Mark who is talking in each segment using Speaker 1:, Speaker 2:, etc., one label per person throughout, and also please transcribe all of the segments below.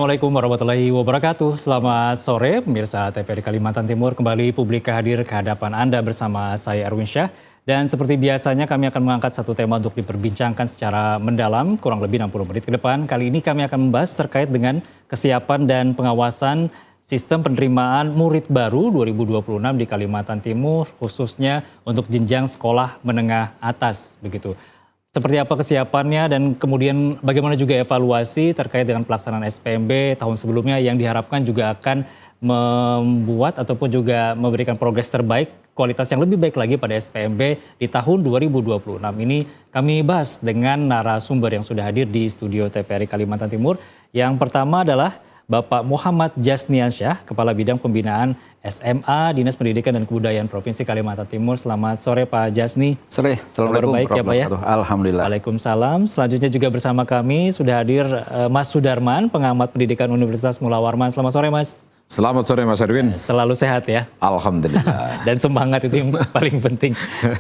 Speaker 1: Assalamualaikum warahmatullahi wabarakatuh. Selamat sore pemirsa TVRI Kalimantan Timur. Kembali Publika hadir ke hadapan Anda bersama saya Erwin Syah. Dan seperti biasanya kami akan mengangkat satu tema untuk diperbincangkan secara mendalam kurang lebih 60 menit ke depan. Kali ini kami akan membahas terkait dengan kesiapan dan pengawasan sistem penerimaan murid baru 2026 di Kalimantan Timur, khususnya untuk jenjang sekolah menengah atas begitu. Seperti apa kesiapannya dan kemudian bagaimana juga evaluasi terkait dengan pelaksanaan SPMB tahun sebelumnya yang diharapkan juga akan membuat ataupun juga memberikan progres terbaik, kualitas yang lebih baik lagi pada SPMB di tahun 2026. Ini kami bahas dengan narasumber yang sudah hadir di studio TVRI Kalimantan Timur. Yang pertama adalah Bapak Muhammad Jasniansyah, Kepala Bidang Pembinaan SMA Dinas Pendidikan dan Kebudayaan Provinsi Kalimantan Timur. Selamat sore Pak Jasni.
Speaker 2: Sore, assalamualaikum.
Speaker 1: Kabar baik ya Pak ya?
Speaker 2: Alhamdulillah.
Speaker 1: Waalaikumsalam. Selanjutnya juga bersama kami sudah hadir Mas Sudarman, Pengamat Pendidikan Universitas Mula Warman. Selamat sore Mas.
Speaker 3: Selamat sore Mas Erwin.
Speaker 1: Selalu sehat ya?
Speaker 3: Alhamdulillah.
Speaker 1: Dan semangat itu yang paling penting.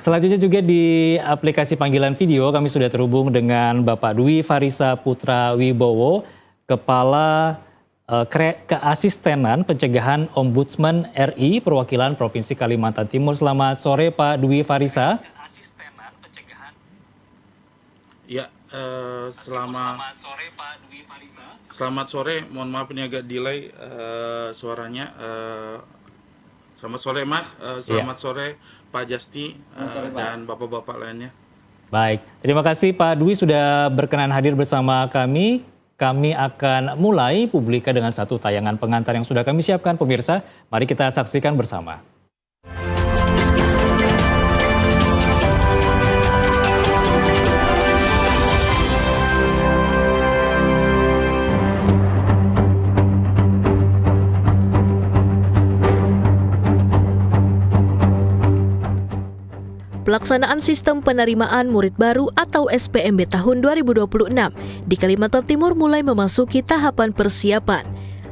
Speaker 1: Selanjutnya juga di aplikasi panggilan video kami sudah terhubung dengan Bapak Dwi Farisa Putra Wibowo, Kepala Keasistenan Pencegahan Ombudsman RI Perwakilan Provinsi Kalimantan Timur. Selamat sore Pak Dwi Farisa.
Speaker 4: Ya, selamat sore Pak Dwi Farisa. Selamat sore, mohon maaf ini agak delay suaranya. Selamat sore Mas, selamat sore Pak Jasti dan bapak-bapak lainnya.
Speaker 1: Baik, terima kasih Pak Dwi sudah berkenan hadir bersama kami. Kami akan mulai Publika dengan satu tayangan pengantar yang sudah kami siapkan pemirsa. Mari kita saksikan bersama.
Speaker 5: Pelaksanaan Sistem Penerimaan Murid Baru atau SPMB tahun 2026 di Kalimantan Timur mulai memasuki tahapan persiapan.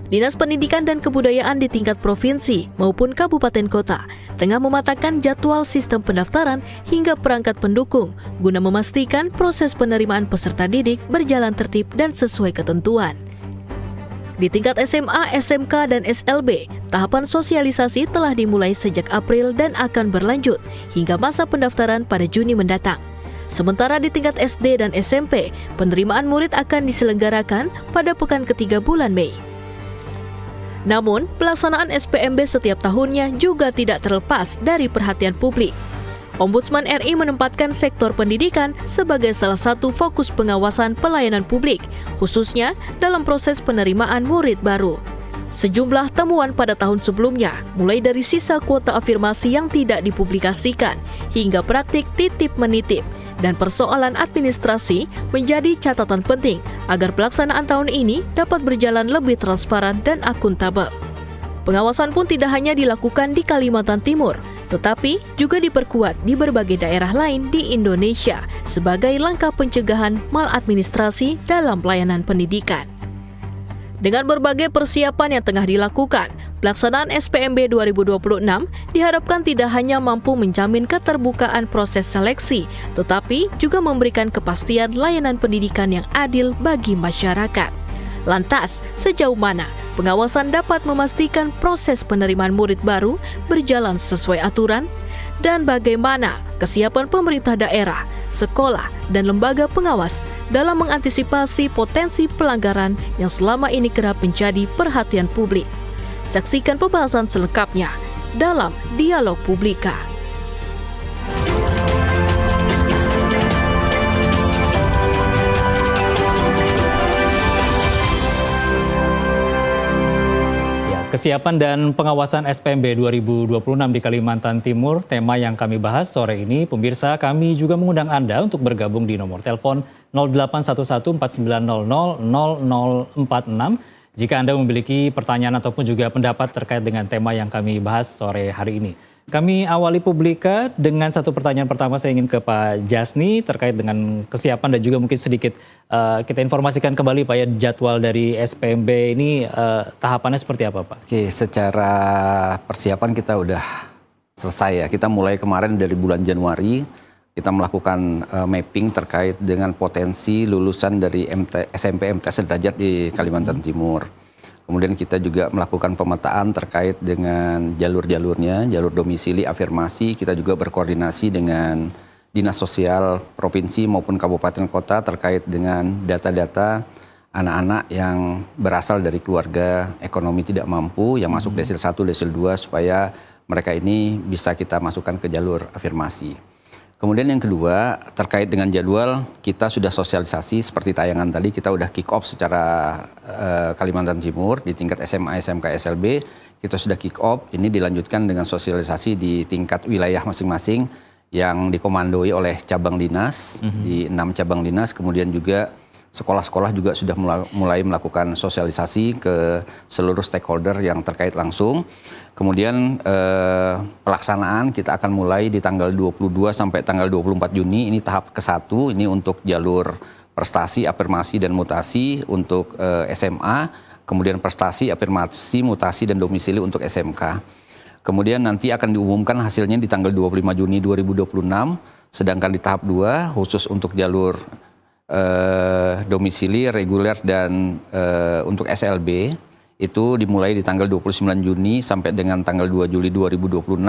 Speaker 5: Dinas Pendidikan dan Kebudayaan di tingkat provinsi maupun kabupaten kota tengah mematangkan jadwal sistem pendaftaran hingga perangkat pendukung guna memastikan proses penerimaan peserta didik berjalan tertib dan sesuai ketentuan. Di tingkat SMA, SMK, dan SLB, tahapan sosialisasi telah dimulai sejak April dan akan berlanjut hingga masa pendaftaran pada Juni mendatang. Sementara di tingkat SD dan SMP, penerimaan murid akan diselenggarakan pada pekan ketiga bulan Mei. Namun, pelaksanaan SPMB setiap tahunnya juga tidak terlepas dari perhatian publik. Ombudsman RI menempatkan sektor pendidikan sebagai salah satu fokus pengawasan pelayanan publik, khususnya dalam proses penerimaan murid baru. Sejumlah temuan pada tahun sebelumnya, mulai dari sisa kuota afirmasi yang tidak dipublikasikan, hingga praktik titip-menitip, dan persoalan administrasi menjadi catatan penting agar pelaksanaan tahun ini dapat berjalan lebih transparan dan akuntabel. Pengawasan pun tidak hanya dilakukan di Kalimantan Timur, tetapi juga diperkuat di berbagai daerah lain di Indonesia sebagai langkah pencegahan maladministrasi dalam pelayanan pendidikan. Dengan berbagai persiapan yang tengah dilakukan, pelaksanaan SPMB 2026 diharapkan tidak hanya mampu menjamin keterbukaan proses seleksi, tetapi juga memberikan kepastian layanan pendidikan yang adil bagi masyarakat. Lantas, sejauh mana pengawasan dapat memastikan proses penerimaan murid baru berjalan sesuai aturan? Dan bagaimana kesiapan pemerintah daerah, sekolah, dan lembaga pengawas dalam mengantisipasi potensi pelanggaran yang selama ini kerap menjadi perhatian publik? Saksikan pembahasan selengkapnya dalam Dialog Publika.
Speaker 1: Kesiapan dan pengawasan SPMB 2026 di Kalimantan Timur, tema yang kami bahas sore ini. Pemirsa, kami juga mengundang Anda untuk bergabung di nomor telepon 081149000046 jika Anda memiliki pertanyaan ataupun juga pendapat terkait dengan tema yang kami bahas sore hari ini. Kami awali Publika dengan satu pertanyaan pertama. Saya ingin ke Pak Jasni terkait dengan kesiapan dan juga mungkin sedikit kita informasikan kembali Pak ya, jadwal dari SPMB ini tahapannya seperti apa Pak?
Speaker 2: Oke, secara persiapan kita udah selesai ya. Kita mulai kemarin dari bulan Januari kita melakukan mapping terkait dengan potensi lulusan dari SMP MT sederajat di Kalimantan Timur. Kemudian kita juga melakukan pemetaan terkait dengan jalur-jalurnya, jalur domisili, afirmasi. Kita juga berkoordinasi dengan Dinas Sosial Provinsi maupun Kabupaten Kota terkait dengan data-data anak-anak yang berasal dari keluarga ekonomi tidak mampu yang masuk desil 1, desil 2 supaya mereka ini bisa kita masukkan ke jalur afirmasi. Kemudian yang kedua, terkait dengan jadwal, kita sudah sosialisasi seperti tayangan tadi, kita udah kick off secara Kalimantan Timur di tingkat SMA, SMK, SLB, kita sudah kick off, ini dilanjutkan dengan sosialisasi di tingkat wilayah masing-masing yang dikomandoi oleh cabang dinas, di 6 cabang dinas, kemudian juga sekolah-sekolah juga sudah mulai melakukan sosialisasi ke seluruh stakeholder yang terkait langsung. Kemudian pelaksanaan kita akan mulai di tanggal 22 sampai tanggal 24 Juni, ini tahap ke-1, ini untuk jalur prestasi, afirmasi, dan mutasi untuk SMA, kemudian prestasi, afirmasi, mutasi, dan domisili untuk SMK. Kemudian nanti akan diumumkan hasilnya di tanggal 25 Juni 2026, sedangkan di tahap 2 khusus untuk jalur domisili, reguler, dan untuk SLB itu dimulai di tanggal 29 Juni sampai dengan tanggal 2 Juli 2026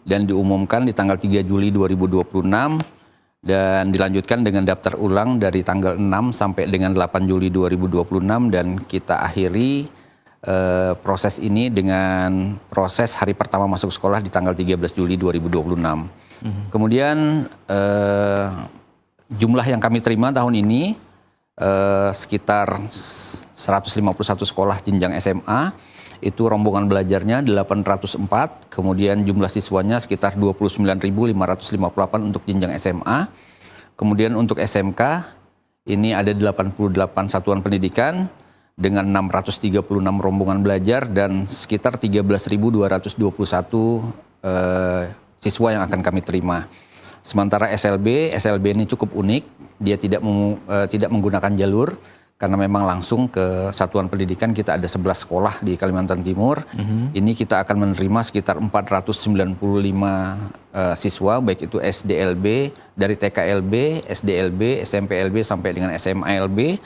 Speaker 2: dan diumumkan di tanggal 3 Juli 2026 dan dilanjutkan dengan daftar ulang dari tanggal 6 sampai dengan 8 Juli 2026 dan kita akhiri proses ini dengan proses hari pertama masuk sekolah di tanggal 13 Juli 2026. Kemudian jumlah yang kami terima tahun ini sekitar 151 sekolah jenjang SMA, itu rombongan belajarnya 804, kemudian jumlah siswanya sekitar 29.558 untuk jenjang SMA. Kemudian untuk SMK ini ada 88 satuan pendidikan dengan 636 rombongan belajar dan sekitar 13.221 siswa yang akan kami terima. Sementara SLB ini cukup unik, dia tidak menggunakan jalur karena memang langsung ke satuan pendidikan. Kita ada 11 sekolah di Kalimantan Timur. Ini kita akan menerima sekitar 495 siswa, baik itu SDLB, dari TKLB, SDLB, SMPLB sampai dengan SMALB.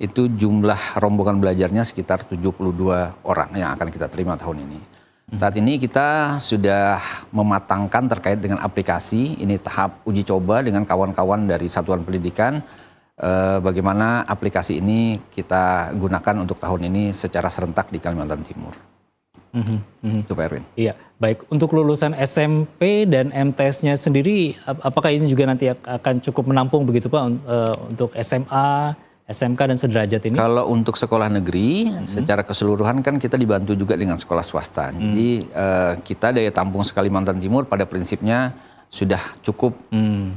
Speaker 2: Itu jumlah rombongan belajarnya sekitar 72 orang yang akan kita terima tahun ini. Saat ini kita sudah mematangkan terkait dengan aplikasi, ini tahap uji coba dengan kawan-kawan dari satuan pendidikan, bagaimana aplikasi ini kita gunakan untuk tahun ini secara serentak di Kalimantan Timur. Itu Pak Erwin.
Speaker 1: Iya, baik. Untuk lulusan SMP dan MTS-nya sendiri, apakah ini juga nanti akan cukup menampung begitu Pak untuk SMA, SMK dan sederajat ini?
Speaker 2: Kalau untuk sekolah negeri, secara keseluruhan kan kita dibantu juga dengan sekolah swasta. Jadi kita daya tampung Kalimantan Timur pada prinsipnya sudah cukup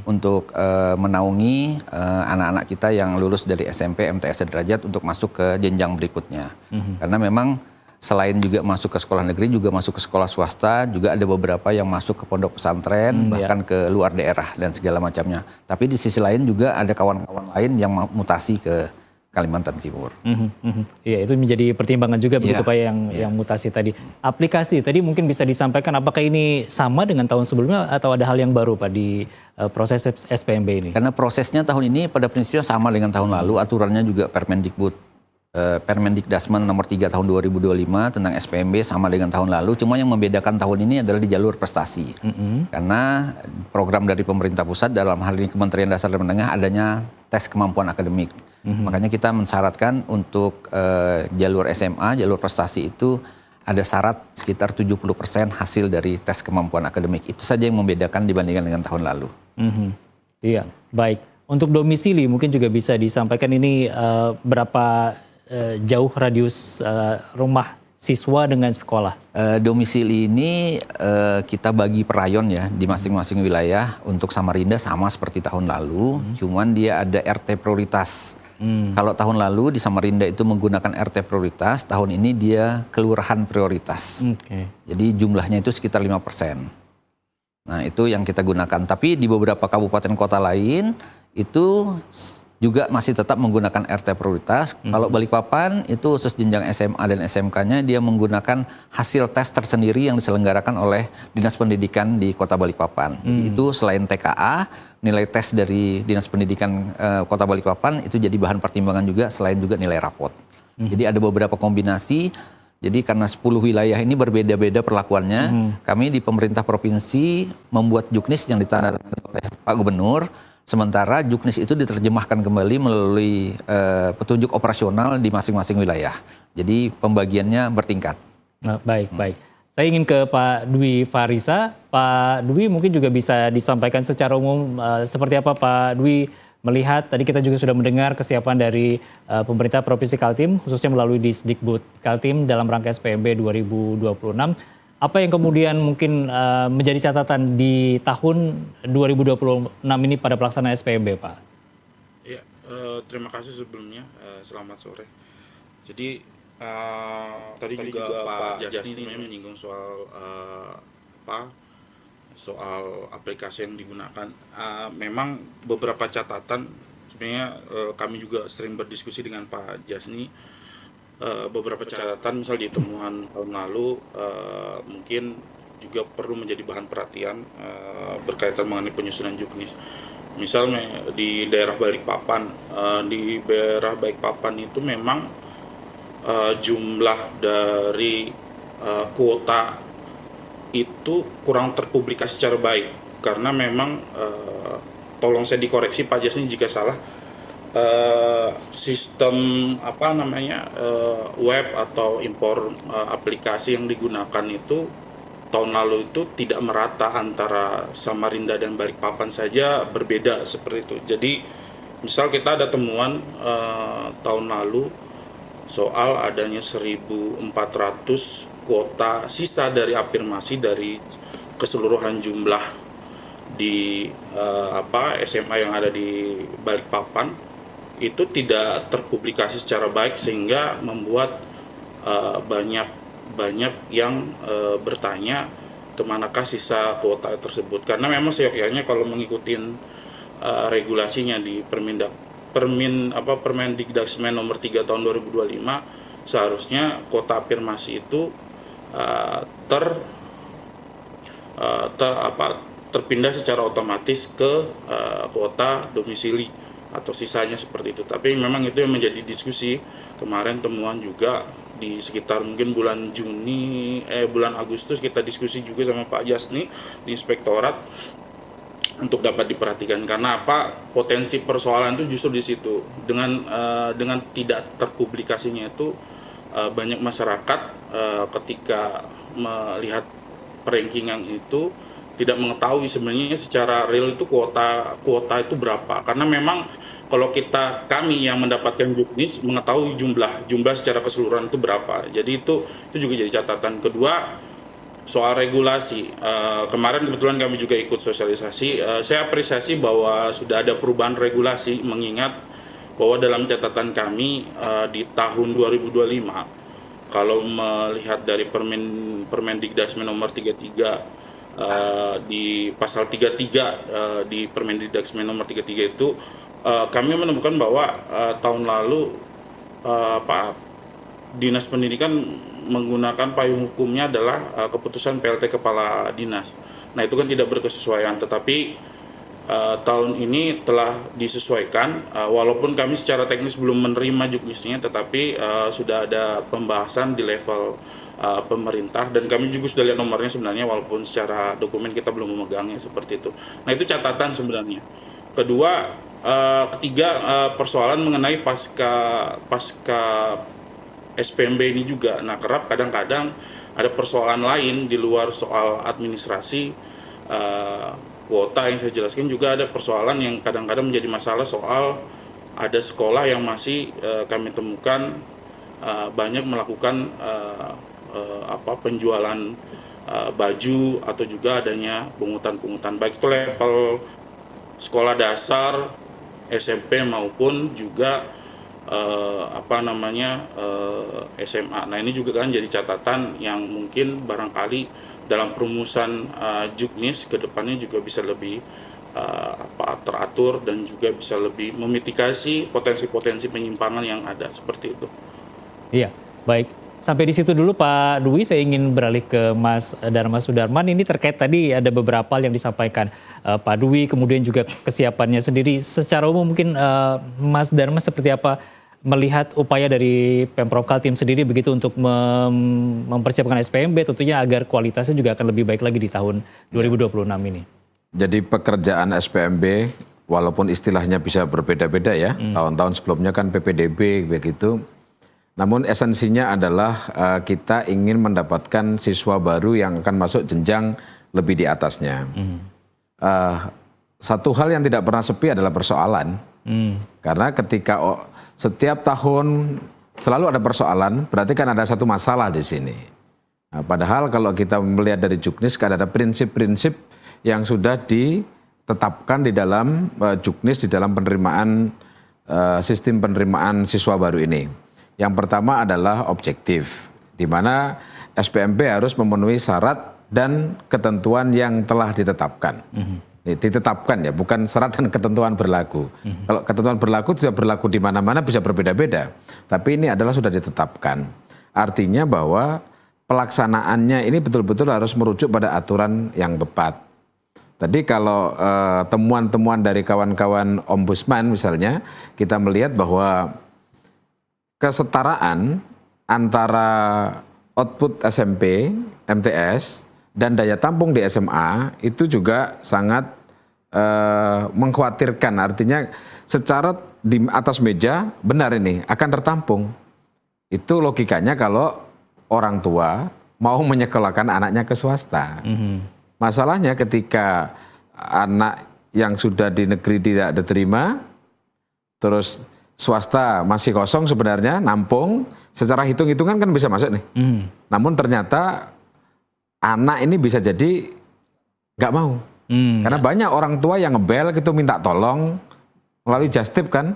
Speaker 2: untuk menaungi anak-anak kita yang lulus dari SMP, MTS sederajat untuk masuk ke jenjang berikutnya. Karena memang selain juga masuk ke sekolah negeri, juga masuk ke sekolah swasta, juga ada beberapa yang masuk ke pondok pesantren, bahkan ke luar daerah dan segala macamnya. Tapi di sisi lain juga ada kawan-kawan lain yang mutasi ke Kalimantan Timur.
Speaker 1: Iya, itu menjadi pertimbangan juga begitu Pak yang mutasi tadi. Aplikasi tadi mungkin bisa disampaikan apakah ini sama dengan tahun sebelumnya atau ada hal yang baru Pak di proses SPMB ini?
Speaker 2: Karena prosesnya tahun ini pada prinsipnya sama dengan tahun lalu, aturannya juga Permendikdasmen nomor 3 tahun 2025 tentang SPMB sama dengan tahun lalu, cuma yang membedakan tahun ini adalah di jalur prestasi. Karena program dari pemerintah pusat dalam hal ini Kementerian Dasar dan Menengah adanya tes kemampuan akademik. Makanya kita mensyaratkan untuk jalur SMA, jalur prestasi itu ada syarat sekitar 70% hasil dari tes kemampuan akademik. Itu saja yang membedakan dibandingkan dengan tahun lalu.
Speaker 1: Iya, baik. Untuk domisili mungkin juga bisa disampaikan ini berapa jauh radius rumah siswa dengan sekolah?
Speaker 2: Domisili ini kita bagi per rayon ya di masing-masing wilayah. Untuk Samarinda sama seperti tahun lalu, cuman dia ada RT prioritas. Kalau tahun lalu di Samarinda itu menggunakan RT prioritas, tahun ini dia kelurahan prioritas. Jadi jumlahnya itu sekitar 5%. Nah itu yang kita gunakan. Tapi di beberapa kabupaten kota lain itu juga masih tetap menggunakan RT prioritas. Kalau Balikpapan itu khusus jenjang SMA dan SMK-nya dia menggunakan hasil tes tersendiri yang diselenggarakan oleh Dinas Pendidikan di Kota Balikpapan. Jadi itu selain TKA, nilai tes dari Dinas Pendidikan Kota Balikpapan itu jadi bahan pertimbangan juga selain juga nilai rapot. Jadi ada beberapa kombinasi. Jadi karena 10 wilayah ini berbeda-beda perlakuannya, kami di pemerintah provinsi membuat juknis yang ditandatangani oleh Pak Gubernur. Sementara juknis itu diterjemahkan kembali melalui petunjuk operasional di masing-masing wilayah. Jadi pembagiannya bertingkat.
Speaker 1: Nah, baik. Saya ingin ke Pak Dwi Farisa. Pak Dwi mungkin juga bisa disampaikan secara umum seperti apa Pak Dwi melihat, tadi kita juga sudah mendengar kesiapan dari pemerintah Provinsi Kaltim, khususnya melalui Disdikbud Kaltim dalam rangka SPMB 2026. Apa yang kemudian mungkin menjadi catatan di tahun 2026 ini pada pelaksanaan SPMB, Pak?
Speaker 4: Ya, terima kasih sebelumnya. Selamat sore. Jadi tadi juga Pak Jasni menyinggung soal soal aplikasi yang digunakan. Memang beberapa catatan sebenarnya kami juga sering berdiskusi dengan Pak Jasni. Beberapa catatan misal di temuan tahun lalu mungkin juga perlu menjadi bahan perhatian berkaitan mengenai penyusunan juknis. Misal di daerah Balikpapan, itu memang jumlah dari kuota itu kurang terpublikasi secara baik karena memang tolong saya dikoreksi Pak Jasni jika salah. Sistem web atau impor aplikasi yang digunakan itu tahun lalu itu tidak merata antara Samarinda dan Balikpapan saja, berbeda seperti itu. Jadi misal kita ada temuan tahun lalu soal adanya 1.400 kuota sisa dari afirmasi dari keseluruhan jumlah di SMA yang ada di Balikpapan itu tidak terpublikasi secara baik sehingga membuat banyak yang bertanya kemanakah sisa kuota tersebut, karena memang seyogyanya kalau mengikuti regulasinya di Permendikdasmen nomor 3 tahun 2025 seharusnya kuota afirmasi itu terpindah secara otomatis ke kuota domisili atau sisanya seperti itu. Tapi memang itu yang menjadi diskusi kemarin, temuan juga di sekitar mungkin bulan Agustus kita diskusi juga sama Pak Jasni di Inspektorat untuk dapat diperhatikan. Karena potensi persoalan itu justru di situ dengan tidak terpublikasinya itu banyak masyarakat ketika melihat rankingan itu tidak mengetahui sebenarnya secara real itu kuota itu berapa, karena memang kalau kami yang mendapatkan juknis mengetahui jumlah secara keseluruhan itu berapa. Jadi itu juga jadi catatan. Kedua, soal regulasi, kemarin kebetulan kami juga ikut sosialisasi. Saya apresiasi bahwa sudah ada perubahan regulasi, mengingat bahwa dalam catatan kami di tahun 2025 kalau melihat dari Permendikdasmen nomor 33 di pasal 33 di Permendikdasmen nomor 33 itu kami menemukan bahwa tahun lalu Dinas Pendidikan menggunakan payung hukumnya adalah keputusan PLT Kepala Dinas. Nah itu kan tidak berkesesuaian, tetapi tahun ini telah disesuaikan, walaupun kami secara teknis belum menerima juknisnya, tetapi sudah ada pembahasan di level pemerintah dan kami juga sudah lihat nomornya sebenarnya, walaupun secara dokumen kita belum memegangnya seperti itu. Nah itu catatan sebenarnya. Kedua, ketiga, persoalan mengenai pasca SPMB ini juga. Nah kerap kadang-kadang ada persoalan lain di luar soal administrasi kuota yang saya jelaskan, juga ada persoalan yang kadang-kadang menjadi masalah soal ada sekolah yang masih kami temukan banyak melakukan penjualan baju atau juga adanya pungutan baik itu level sekolah dasar, SMP maupun juga SMA. Nah ini juga kan jadi catatan yang mungkin barangkali dalam perumusan juknis ke depannya juga bisa lebih teratur dan juga bisa lebih memitigasi potensi-potensi penyimpangan yang ada seperti itu.
Speaker 1: Iya, baik. Sampai di situ dulu Pak Dwi, saya ingin beralih ke Mas Dharma Sudarman. Ini terkait tadi ada beberapa hal yang disampaikan Pak Dwi, kemudian juga kesiapannya sendiri. Secara umum mungkin Mas Dharma seperti apa melihat upaya dari Pemprov Kaltim sendiri begitu untuk mempersiapkan SPMB tentunya agar kualitasnya juga akan lebih baik lagi di tahun 2026 ini.
Speaker 3: Jadi pekerjaan SPMB walaupun istilahnya bisa berbeda-beda ya, tahun-tahun sebelumnya kan PPDB begitu. Namun esensinya adalah kita ingin mendapatkan siswa baru yang akan masuk jenjang lebih di atasnya. Satu hal yang tidak pernah sepi adalah persoalan. Karena ketika setiap tahun selalu ada persoalan, berarti kan ada satu masalah di sini. Nah, padahal kalau kita melihat dari Juknis, kan ada prinsip-prinsip yang sudah ditetapkan di dalam Juknis, di dalam penerimaan sistem penerimaan siswa baru ini. Yang pertama adalah objektif, di mana SPMB harus memenuhi syarat dan ketentuan yang telah ditetapkan. Ditetapkan ya, bukan syarat dan ketentuan berlaku. Kalau ketentuan berlaku sudah berlaku di mana-mana bisa berbeda-beda. Tapi ini adalah sudah ditetapkan. Artinya bahwa pelaksanaannya ini betul-betul harus merujuk pada aturan yang tepat. Tadi kalau temuan-temuan dari kawan-kawan ombudsman misalnya, kita melihat bahwa kesetaraan antara output SMP, MTS, dan daya tampung di SMA itu juga sangat mengkhawatirkan. Artinya secara di atas meja benar ini akan tertampung. Itu logikanya kalau orang tua mau menyekolahkan anaknya ke swasta. Masalahnya ketika anak yang sudah di negeri tidak diterima, terus swasta masih kosong sebenarnya, nampung, secara hitung-hitungan kan bisa masuk nih. Namun ternyata anak ini bisa jadi nggak mau, karena banyak orang tua yang ngebel gitu minta tolong melalui jastip kan,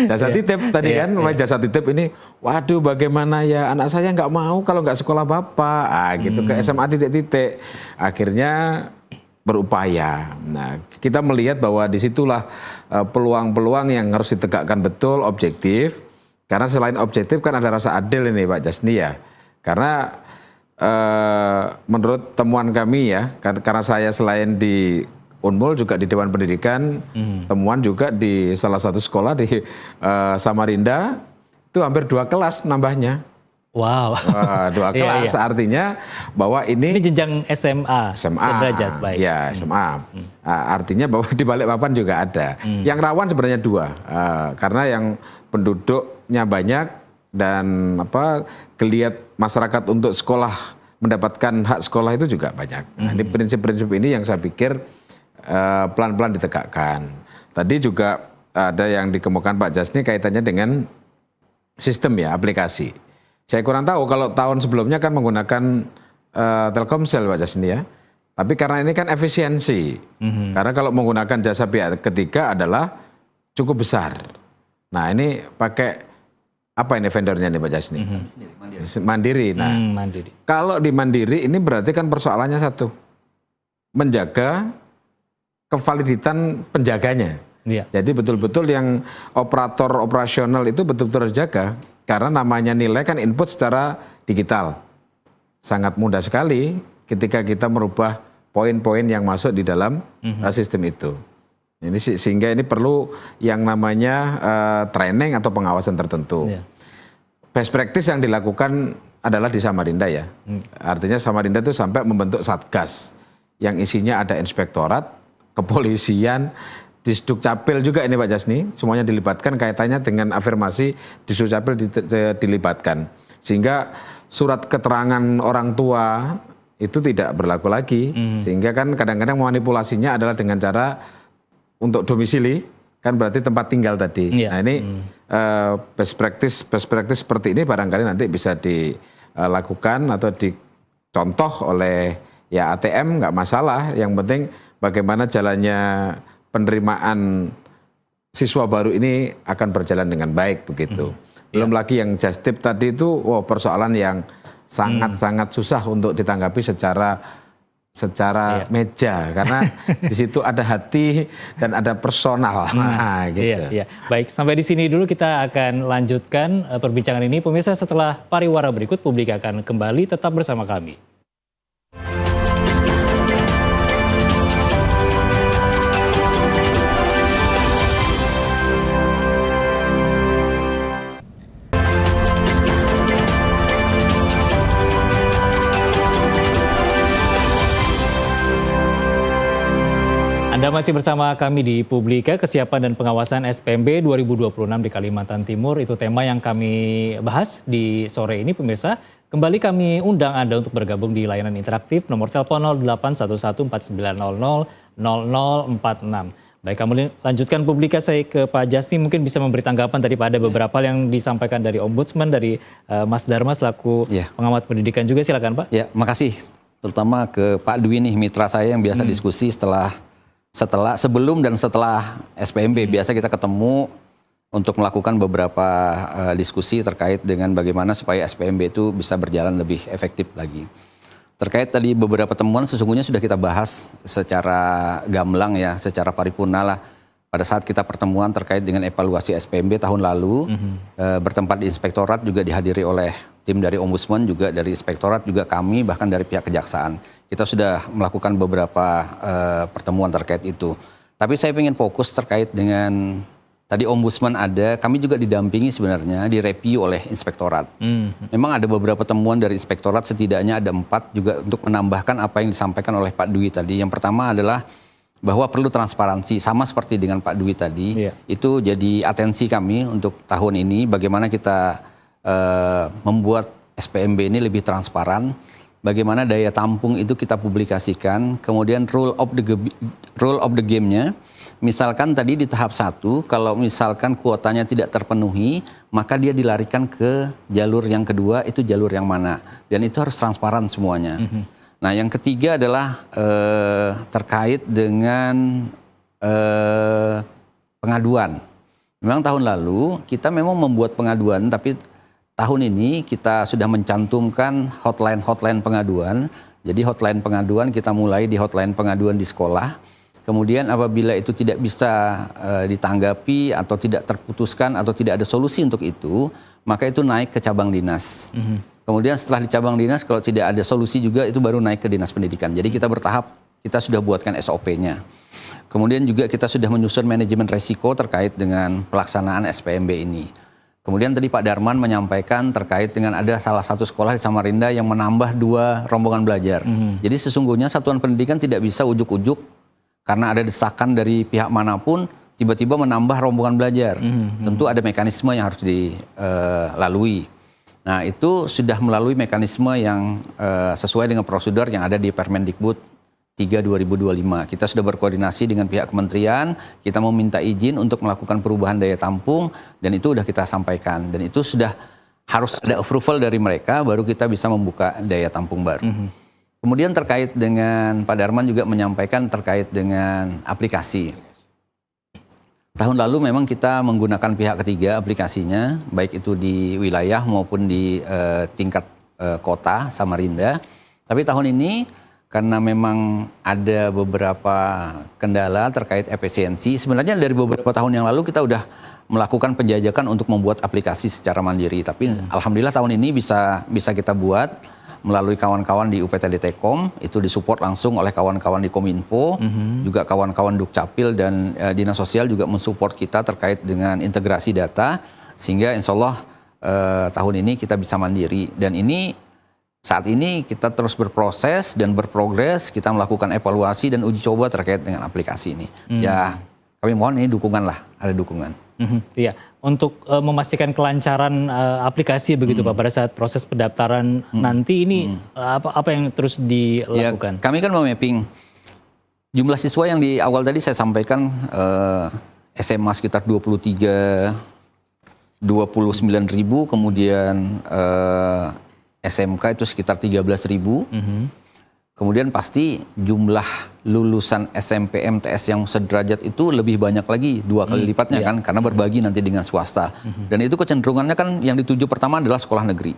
Speaker 3: jasa titip tadi kan, melalui jasa titip ini, waduh bagaimana ya anak saya nggak mau kalau nggak sekolah bapak, gitu ke SMA titik-titik, akhirnya berupaya. Nah kita melihat bahwa disitulah peluang-peluang yang harus ditegakkan betul, objektif, karena selain objektif kan ada rasa adil ini Pak Jasni ya, karena menurut temuan kami ya, karena saya selain di Unmul juga di Dewan Pendidikan, temuan juga di salah satu sekolah di Samarinda, itu hampir 2 kelas nambahnya.
Speaker 1: Wow.
Speaker 3: 2 kelas, artinya bahwa
Speaker 1: Ini jenjang SMA. Sederajat, baik.
Speaker 3: Ya, SMA. Artinya bahwa di Balikpapan juga ada. Yang rawan sebenarnya 2, karena yang penduduknya banyak, dan geliat masyarakat untuk sekolah, mendapatkan hak sekolah itu juga banyak. Nah, ini prinsip-prinsip ini yang saya pikir pelan-pelan ditegakkan. Tadi juga ada yang dikemukakan Pak Jasni kaitannya dengan sistem ya, aplikasi. Saya kurang tahu kalau tahun sebelumnya kan menggunakan Telkomsel Pak Jasni ya. Tapi karena ini kan efisiensi. Karena kalau menggunakan jasa pihak ketiga adalah cukup besar. Nah ini pakai apa ini vendornya nih Pak Jasni? Mandiri. Nah,
Speaker 1: Mandiri.
Speaker 3: Kalau di Mandiri ini berarti kan persoalannya satu, menjaga kevaliditan penjaganya.
Speaker 1: Iya.
Speaker 3: Jadi betul-betul yang operator operasional itu betul-betul terjaga, karena namanya nilai kan input secara digital. Sangat mudah sekali ketika kita merubah poin-poin yang masuk di dalam sistem itu. Ini sehingga ini perlu yang namanya training atau pengawasan tertentu.
Speaker 1: Iya.
Speaker 3: Best practice yang dilakukan adalah di Samarinda ya. Artinya Samarinda itu sampai membentuk satgas yang isinya ada inspektorat, kepolisian, Disdukcapil juga ini Pak Jasni, semuanya dilibatkan, kaitannya dengan afirmasi Disdukcapil dilibatkan. Sehingga surat keterangan orang tua itu tidak berlaku lagi. Sehingga kan kadang-kadang manipulasinya adalah dengan cara untuk domisili, kan berarti tempat tinggal tadi. Nah ini best practice seperti ini barangkali nanti bisa dilakukan atau dicontoh oleh ya ATM, nggak masalah. Yang penting bagaimana jalannya penerimaan siswa baru ini akan berjalan dengan baik begitu. Belum lagi yang just tip tadi itu, persoalan yang sangat-sangat susah untuk ditanggapi secara meja, karena di situ ada hati dan ada personal. Nah, gitu.
Speaker 1: Iya. Baik, sampai di sini dulu kita akan lanjutkan perbincangan ini. Pemirsa, setelah pariwara berikut, publik akan kembali, tetap bersama kami. masih bersama kami di Publika, kesiapan dan pengawasan SPMB 2026 di Kalimantan Timur. Itu tema yang kami bahas di sore ini, pemirsa. Kembali kami undang Anda untuk bergabung di layanan interaktif, nomor telepon 081149000046. Baik, kami lanjutkan Publika. Saya ke Pak Justin, mungkin bisa memberi tanggapan tadi pada beberapa yang disampaikan dari Ombudsman, dari Mas Dharma selaku pengamat pendidikan juga. Silakan Pak.
Speaker 2: Ya, makasih. Terutama ke Pak Dwi nih, mitra saya yang biasa diskusi sebelum dan setelah SPMB. Biasa kita ketemu untuk melakukan beberapa diskusi terkait dengan bagaimana supaya SPMB itu bisa berjalan lebih efektif lagi. Terkait tadi beberapa temuan sesungguhnya sudah kita bahas secara gamblang ya, secara paripurna lah. Pada saat kita pertemuan terkait dengan evaluasi SPMB tahun lalu, bertempat di inspektorat, juga dihadiri oleh tim dari Ombudsman, juga dari inspektorat, juga kami, bahkan dari pihak kejaksaan. Kita sudah melakukan beberapa pertemuan terkait itu. Tapi saya ingin fokus terkait dengan tadi Ombudsman ada, kami juga didampingi sebenarnya, direview oleh inspektorat. Memang ada beberapa temuan dari inspektorat, setidaknya ada 4 juga untuk menambahkan apa yang disampaikan oleh Pak Dwi tadi. Yang pertama adalah bahwa perlu transparansi, sama seperti dengan Pak Dwi tadi. Itu jadi atensi kami untuk tahun ini, bagaimana kita membuat SPMB ini lebih transparan, bagaimana daya tampung itu kita publikasikan, kemudian rule of the game-nya. Misalkan tadi di tahap 1, kalau misalkan kuotanya tidak terpenuhi, maka dia dilarikan ke jalur yang kedua, itu jalur yang mana. Dan itu harus transparan semuanya. Nah, yang ketiga adalah terkait dengan pengaduan. Memang tahun lalu kita memang membuat pengaduan, tapi tahun ini kita sudah mencantumkan hotline pengaduan. Jadi hotline pengaduan kita mulai di hotline pengaduan di sekolah. Kemudian apabila itu tidak bisa ditanggapi atau tidak terputuskan atau tidak ada solusi untuk itu, maka itu naik ke cabang dinas. Kemudian setelah di cabang dinas, kalau tidak ada solusi juga, itu baru naik ke dinas pendidikan. Jadi kita bertahap, kita sudah buatkan SOP-nya. Kemudian juga kita sudah menyusun manajemen resiko terkait dengan pelaksanaan SPMB ini. Kemudian tadi Pak Darman menyampaikan terkait dengan ada salah satu sekolah di Samarinda yang menambah 2 rombongan belajar. Jadi sesungguhnya satuan pendidikan tidak bisa ujuk-ujuk karena ada desakan dari pihak manapun, tiba-tiba menambah rombongan belajar. Tentu ada mekanisme yang harus dilalui. Nah, itu sudah melalui mekanisme yang sesuai dengan prosedur yang ada di Permendikbud 3/2025. Kita sudah berkoordinasi dengan pihak kementerian, kita meminta izin untuk melakukan perubahan daya tampung, dan itu sudah kita sampaikan. Dan itu sudah harus ada approval dari mereka, baru kita bisa membuka daya tampung baru. Kemudian terkait dengan Pak Darman juga menyampaikan terkait dengan aplikasi. Tahun lalu memang kita menggunakan pihak ketiga aplikasinya, baik itu di wilayah maupun di tingkat kota Samarinda. Tapi tahun ini karena memang ada beberapa kendala terkait efisiensi, sebenarnya dari beberapa tahun yang lalu kita udah melakukan penjajakan untuk membuat aplikasi secara mandiri. Tapi alhamdulillah tahun ini bisa kita buat melalui kawan-kawan di UPTD Tekom, itu disupport langsung oleh kawan-kawan di Kominfo, juga kawan-kawan Dukcapil dan Dinas Sosial juga mensupport kita terkait dengan integrasi data, sehingga insya Allah tahun ini kita bisa mandiri. Dan ini saat ini kita terus berproses dan berprogres, kita melakukan evaluasi dan uji coba terkait dengan aplikasi ini. Ya kami mohon ini dukungan lah, ada dukungan.
Speaker 1: Iya, untuk memastikan kelancaran aplikasi begitu Pak, pada saat proses pendaftaran nanti ini apa yang terus dilakukan?
Speaker 2: Ya, kami kan memapping jumlah siswa yang di awal tadi saya sampaikan, SMA sekitar 29.000, kemudian SMK itu sekitar 13.000. Kemudian pasti jumlah lulusan SMP MTS yang sederajat itu lebih banyak lagi, 2 kali lipatnya kan, karena berbagi nanti dengan swasta. Dan itu kecenderungannya kan yang dituju pertama adalah sekolah negeri.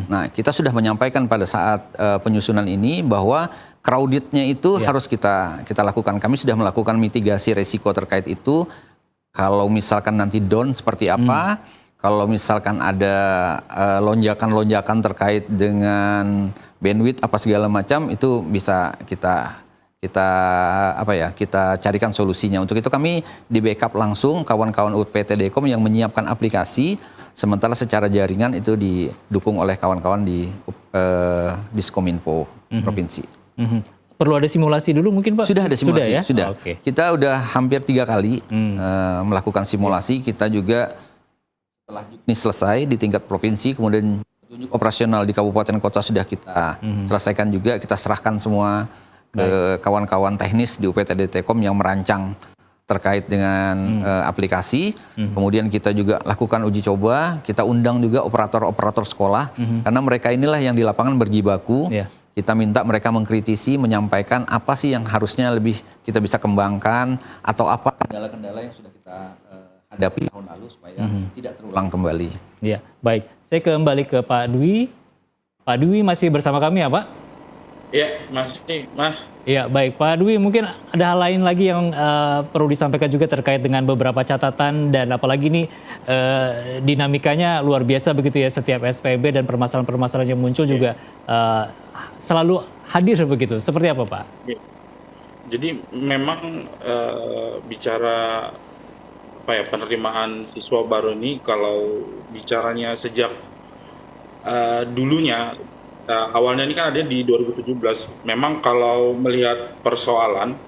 Speaker 2: Nah, kita sudah menyampaikan pada saat penyusunan ini bahwa crowded-nya itu harus kita lakukan. Kami sudah melakukan mitigasi resiko terkait itu. Kalau misalkan nanti down seperti apa, kalau misalkan ada lonjakan-lonjakan terkait dengan bandwidth apa segala macam, itu bisa kita carikan solusinya. Untuk itu kami di backup langsung kawan-kawan UPTD.com yang menyiapkan aplikasi, sementara secara jaringan itu didukung oleh kawan-kawan di Diskominfo provinsi.
Speaker 1: perlu ada simulasi dulu mungkin Pak?
Speaker 2: Sudah ada simulasi,
Speaker 1: ya?
Speaker 2: sudah.
Speaker 1: Oke.
Speaker 2: Kita udah hampir 3 kali melakukan simulasi. Kita juga setelah ini selesai di tingkat provinsi, kemudian petunjuk operasional di kabupaten kota sudah kita selesaikan juga. Kita serahkan semua ke kawan-kawan teknis di UPTD Telkom yang merancang terkait dengan aplikasi. Kemudian kita juga lakukan uji coba. Kita undang juga operator-operator sekolah karena mereka inilah yang di lapangan berjibaku.
Speaker 1: Iya.
Speaker 2: Kita minta mereka mengkritisi, menyampaikan apa sih yang harusnya lebih kita bisa kembangkan atau apa kendala-kendala yang sudah kita hadapi tahun lalu supaya tidak terulang kembali.
Speaker 1: Ya, baik. Saya kembali ke Pak Dwi. Pak Dwi masih bersama kami ya Pak?
Speaker 4: Ya, Mas.
Speaker 1: Iya, baik. Pak Dwi, mungkin ada hal lain lagi yang perlu disampaikan juga terkait dengan beberapa catatan dan apalagi ini dinamikanya luar biasa begitu ya, setiap SPB dan permasalahan-permasalahan yang muncul juga selalu hadir begitu. Seperti apa Pak?
Speaker 4: Jadi memang bicara penerimaan siswa baru ini, kalau bicaranya sejak dulunya, awalnya ini kan ada di 2017. Memang kalau melihat persoalan,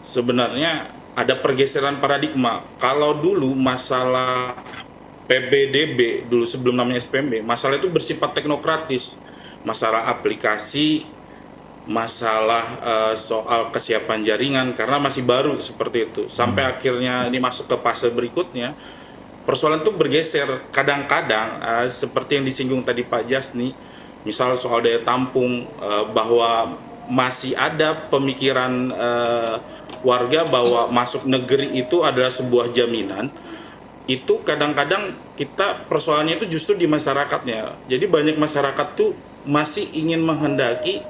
Speaker 4: sebenarnya ada pergeseran paradigma. Kalau dulu masalah PBDB, dulu sebelum namanya SPMB, masalah itu bersifat teknokratis. Masalah aplikasi, masalah soal kesiapan jaringan, karena masih baru seperti itu. Sampai akhirnya ini masuk ke fase berikutnya, persoalan itu bergeser. Kadang-kadang seperti yang disinggung tadi Pak Jasni, misal soal daya tampung, bahwa masih ada pemikiran warga bahwa masuk negeri itu adalah sebuah jaminan. Itu kadang-kadang kita persoalannya itu justru di masyarakatnya. Jadi banyak masyarakat tuh masih ingin menghendaki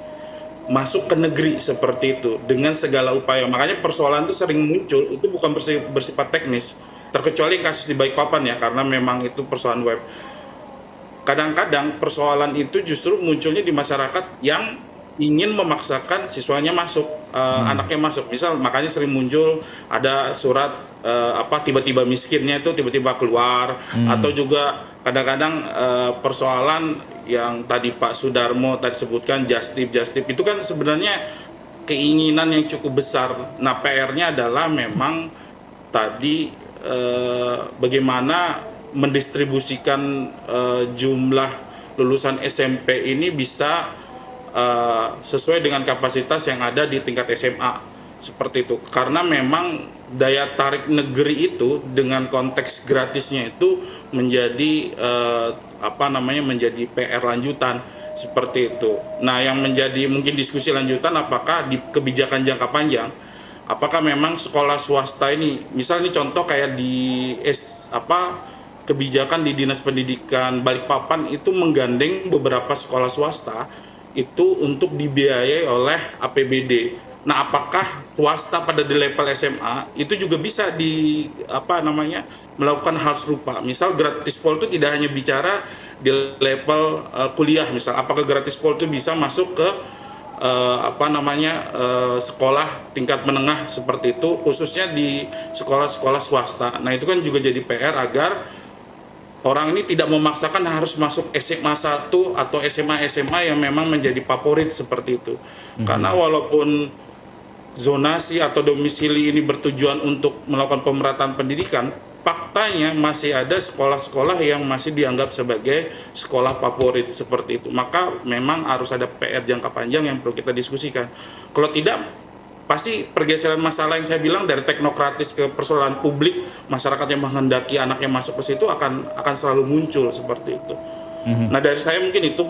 Speaker 4: masuk ke negeri seperti itu dengan segala upaya. Makanya persoalan itu sering muncul, itu bukan bersifat teknis, terkecuali kasus di Balikpapan ya, karena memang itu persoalan web. Kadang-kadang persoalan itu justru munculnya di masyarakat yang ingin memaksakan siswanya masuk, anaknya masuk. Misal makanya sering muncul ada surat tiba-tiba miskinnya itu tiba-tiba keluar, atau juga kadang-kadang persoalan yang tadi Pak Sudarmo tadi sebutkan justip itu kan sebenarnya keinginan yang cukup besar. Nah, PR-nya adalah memang tadi bagaimana mendistribusikan jumlah lulusan SMP ini bisa sesuai dengan kapasitas yang ada di tingkat SMA seperti itu. Karena memang daya tarik negeri itu dengan konteks gratisnya itu menjadi menjadi PR lanjutan seperti itu. Nah, yang menjadi mungkin diskusi lanjutan, apakah di kebijakan jangka panjang, apakah memang sekolah swasta ini, misalnya contoh kayak di kebijakan di Dinas Pendidikan Balikpapan itu menggandeng beberapa sekolah swasta itu untuk dibiayai oleh APBD. Nah, apakah swasta pada di level SMA itu juga bisa melakukan hal serupa? Misal gratis pol itu tidak hanya bicara di level kuliah, misal apakah gratis pol itu bisa masuk ke sekolah tingkat menengah seperti itu, khususnya di sekolah-sekolah swasta. Nah, itu kan juga jadi PR agar orang ini tidak memaksakan harus masuk SMA 1 atau SMA yang memang menjadi favorit seperti itu. Karena walaupun zonasi atau domisili ini bertujuan untuk melakukan pemerataan pendidikan, faktanya masih ada sekolah-sekolah yang masih dianggap sebagai sekolah favorit seperti itu. Maka memang harus ada PR jangka panjang yang perlu kita diskusikan. Kalau tidak, pasti pergeseran masalah yang saya bilang dari teknokratis ke persoalan publik, masyarakat yang menghendaki anaknya masuk ke situ akan selalu muncul seperti itu. Nah, dari saya mungkin itu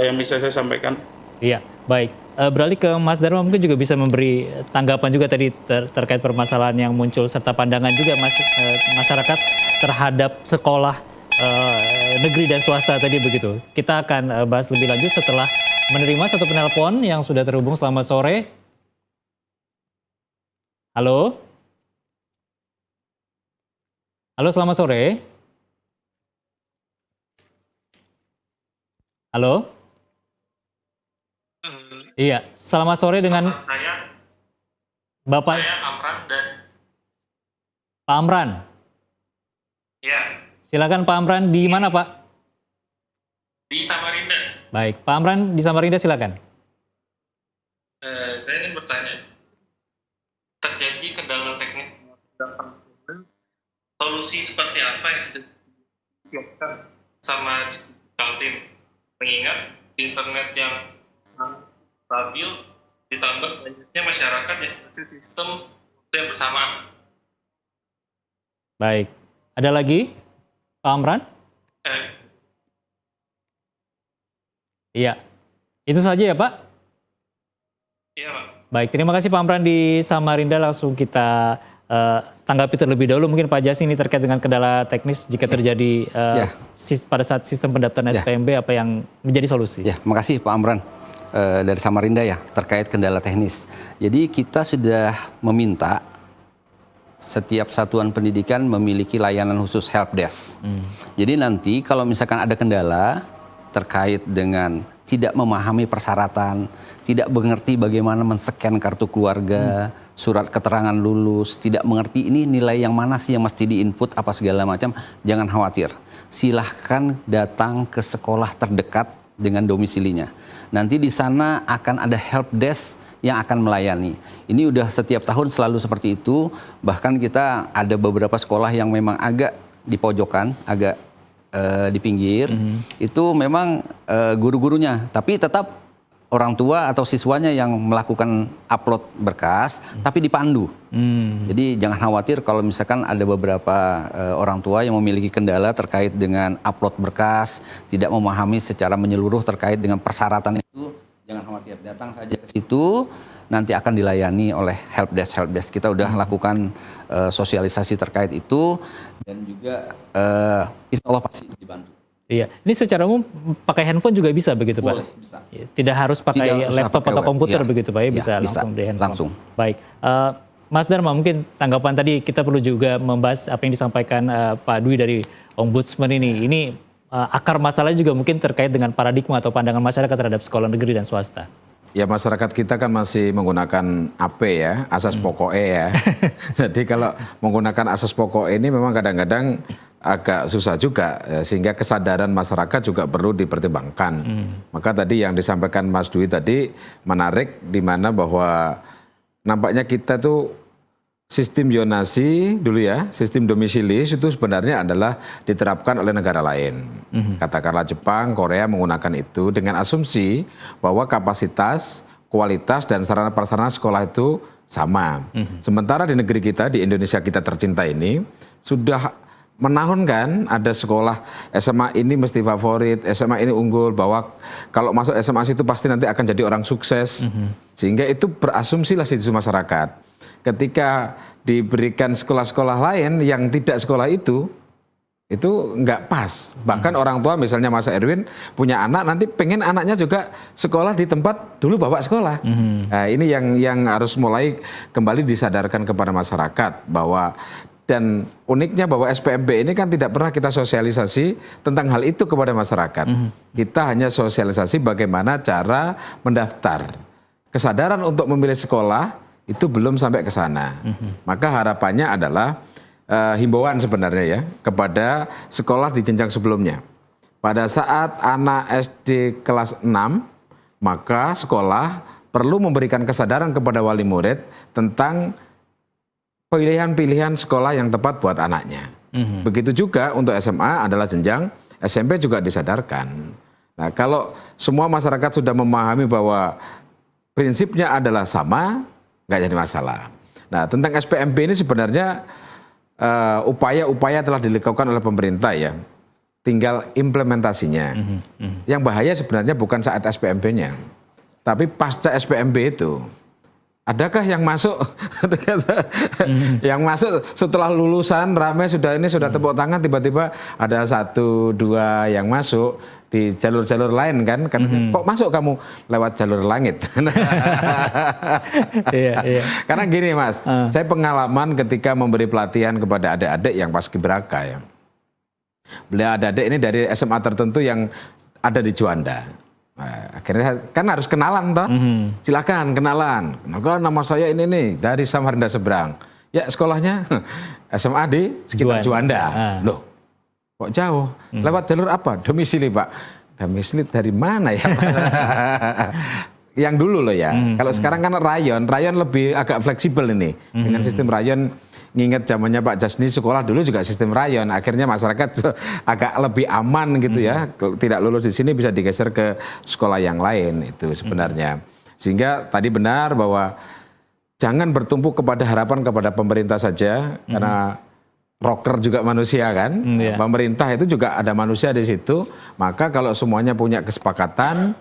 Speaker 4: yang bisa saya sampaikan.
Speaker 1: Iya, baik. Beralih ke Mas Dharma, mungkin juga bisa memberi tanggapan juga tadi terkait permasalahan yang muncul serta pandangan juga masyarakat terhadap sekolah negeri dan swasta tadi begitu. Kita akan bahas lebih lanjut setelah menerima satu penelpon yang sudah terhubung. Selamat sore. Halo? Halo, selamat sore. Halo? Iya, selamat sore dengan Bapak.
Speaker 6: Saya Amran dan
Speaker 1: Pak Amran.
Speaker 6: ya
Speaker 1: Silakan Pak Amran, di mana Pak?
Speaker 6: di Samarinda.
Speaker 1: Baik, Pak Amran di Samarinda silakan.
Speaker 6: Saya ingin bertanya, terjadi kendala teknis solusi seperti apa yang sudah disiapkan sama Kaltim, mengingat internet yang sangat stabil ditambah banyaknya masyarakat yang masih sistem yang bersamaan.
Speaker 1: Baik. Ada lagi, Pak Amran? Iya. Itu saja ya, Pak?
Speaker 6: Iya, Pak.
Speaker 1: Baik, terima kasih Pak Amran di Samarinda. Langsung kita tanggapi terlebih dahulu. Mungkin Pak Jasin ini terkait dengan kendala teknis jika terjadi pada saat sistem pendaftaran SPMB, apa yang menjadi solusi?
Speaker 2: Ya, makasih Pak Amran dari Samarinda ya, terkait kendala teknis. Jadi kita sudah meminta setiap satuan pendidikan memiliki layanan khusus helpdesk. Jadi nanti kalau misalkan ada kendala terkait dengan tidak memahami persyaratan, tidak mengerti bagaimana men-scan kartu keluarga, surat keterangan lulus, tidak mengerti ini nilai yang mana sih yang mesti diinput apa segala macam, jangan khawatir. Silahkan datang ke sekolah terdekat dengan domisilinya. Nanti di sana akan ada helpdesk yang akan melayani. Ini udah setiap tahun selalu seperti itu, bahkan kita ada beberapa sekolah yang memang agak di pojokan, agak di pinggir, itu memang guru-gurunya, tapi tetap orang tua atau siswanya yang melakukan upload berkas, tapi dipandu. Jadi jangan khawatir kalau misalkan ada beberapa orang tua yang memiliki kendala terkait dengan upload berkas, tidak memahami secara menyeluruh terkait dengan persyaratan itu, jangan khawatir, datang saja ke situ, nanti akan dilayani oleh helpdesk. Kita udah lakukan sosialisasi terkait itu, dan juga insya Allah pasti dibantu.
Speaker 1: Iya, ini secara umum pakai handphone juga bisa begitu, Pak?
Speaker 2: Boleh, bisa.
Speaker 1: Tidak harus pakai laptop atau komputer begitu, Pak? Bisa langsung di handphone.
Speaker 2: Langsung.
Speaker 1: Baik, Mas Dharma, mungkin tanggapan tadi kita perlu juga membahas apa yang disampaikan Pak Dwi dari Ombudsman ini. Ini akar masalahnya juga mungkin terkait dengan paradigma atau pandangan masyarakat terhadap sekolah negeri dan swasta.
Speaker 3: Ya, masyarakat kita kan masih menggunakan AP ya, asas pokoknya ya. Jadi kalau menggunakan asas pokok ini memang kadang-kadang agak susah juga, sehingga kesadaran masyarakat juga perlu dipertimbangkan. Maka tadi yang disampaikan Mas Dwi tadi menarik, di mana bahwa nampaknya kita tuh sistem zonasi dulu ya, sistem domisili itu sebenarnya adalah diterapkan oleh negara lain. Katakanlah Jepang, Korea menggunakan itu dengan asumsi bahwa kapasitas, kualitas, dan sarana prasarana sekolah itu sama. Sementara di negeri kita, di Indonesia kita tercinta ini, sudah menahunkan ada sekolah SMA ini mesti favorit, SMA ini unggul, bahwa kalau masuk SMA itu pasti nanti akan jadi orang sukses. Sehingga itu berasumsilah di situ masyarakat. Ketika diberikan sekolah-sekolah lain yang tidak sekolah itu nggak pas. Bahkan orang tua, misalnya Mas Erwin punya anak, nanti pengen anaknya juga sekolah di tempat dulu bapak sekolah. Nah, ini yang harus mulai kembali disadarkan kepada masyarakat bahwa, dan uniknya bahwa SPMB ini kan tidak pernah kita sosialisasi tentang hal itu kepada masyarakat. Kita hanya sosialisasi bagaimana cara mendaftar. Kesadaran untuk memilih sekolah itu belum sampai ke sana. Maka harapannya adalah himbauan sebenarnya ya kepada sekolah di jenjang sebelumnya. Pada saat anak SD kelas 6, maka sekolah perlu memberikan kesadaran kepada wali murid tentang pilihan-pilihan sekolah yang tepat buat anaknya. Begitu juga untuk SMA adalah jenjang, SMP juga disadarkan. Nah, kalau semua masyarakat sudah memahami bahwa prinsipnya adalah sama, nggak jadi masalah. Nah, tentang SPMB ini sebenarnya upaya-upaya telah dilakukan oleh pemerintah ya. Tinggal implementasinya. Yang bahaya sebenarnya bukan saat SPMB-nya, tapi pasca SPMB itu. Adakah yang masuk? Yang masuk setelah lulusan ramai sudah tepuk tangan, tiba-tiba ada 1, 2 yang masuk di jalur-jalur lain kan? Kok masuk kamu lewat jalur langit?
Speaker 1: Iya.
Speaker 3: Karena gini Mas, saya pengalaman ketika memberi pelatihan kepada adik-adik yang paskibraka ya. Beliau adik-adik ini dari SMA tertentu yang ada di Juanda. Nah, akhirnya kan harus kenalan toh. Silakan kenalan. Nah, nama saya ini nih dari Samarinda seberang. Ya, sekolahnya SMA di sekitar Juanda. Loh, kok jauh? Lewat jalur apa? Domisili, Pak. Domisili dari mana ya? yang dulu loh ya. Kalau sekarang kan rayon lebih agak fleksibel ini. Dengan sistem rayon, nginget zamannya Pak Jasni sekolah dulu juga sistem rayon. Akhirnya masyarakat agak lebih aman gitu ya. Tidak lulus di sini bisa digeser ke sekolah yang lain itu sebenarnya. Sehingga tadi benar bahwa jangan bertumpu kepada harapan kepada pemerintah saja, karena rocker juga manusia kan, pemerintah itu juga ada manusia di situ. Maka kalau semuanya punya kesepakatan,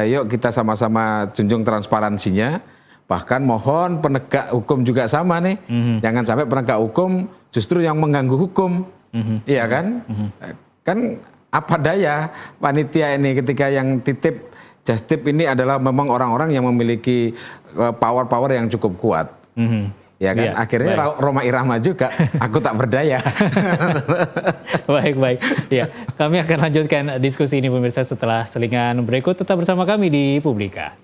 Speaker 3: yuk kita sama-sama junjung transparansinya. Bahkan mohon penegak hukum juga sama nih, jangan sampai penegak hukum justru yang mengganggu hukum, iya kan? Kan apa daya panitia ini ketika yang titip Justip ini adalah memang orang-orang yang memiliki power-power yang cukup kuat. Ya kan, akhirnya Roma Irama juga, aku tak berdaya.
Speaker 1: Baik. Ya, kami akan lanjutkan diskusi ini pemirsa setelah selingan berikut. Tetap bersama kami di Publika.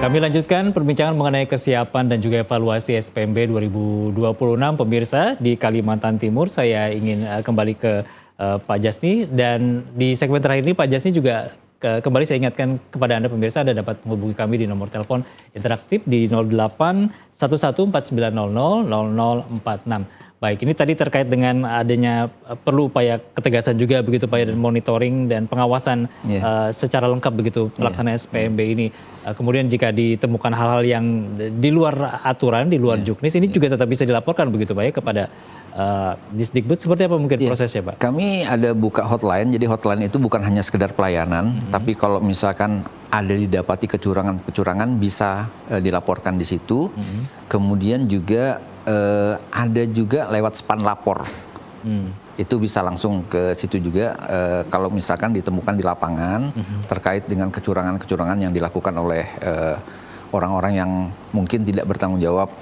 Speaker 1: Kami lanjutkan perbincangan mengenai kesiapan dan juga evaluasi SPMB 2026 pemirsa di Kalimantan Timur. Saya ingin kembali ke Pak Jasni, dan di segmen terakhir ini Pak Jasni juga kembali saya ingatkan kepada Anda pemirsa, Anda dapat menghubungi kami di nomor telepon interaktif di 08 11 4900 0046. Baik, ini tadi terkait dengan adanya perlu upaya ketegasan juga begitu Pak, dan monitoring dan pengawasan secara lengkap begitu pelaksanaan SPMB ini. Kemudian jika ditemukan hal-hal yang di luar aturan, di luar juknis, ini juga tetap bisa dilaporkan begitu Pak ya kepada Disdikbud. Seperti apa mungkin prosesnya Pak?
Speaker 2: Kami ada buka hotline, jadi hotline itu bukan hanya sekedar pelayanan, tapi kalau misalkan ada didapati kecurangan bisa dilaporkan di situ. Kemudian juga ada juga lewat span lapor. Itu bisa langsung ke situ juga kalau misalkan ditemukan di lapangan terkait dengan kecurangan-kecurangan yang dilakukan oleh orang-orang yang mungkin tidak bertanggung jawab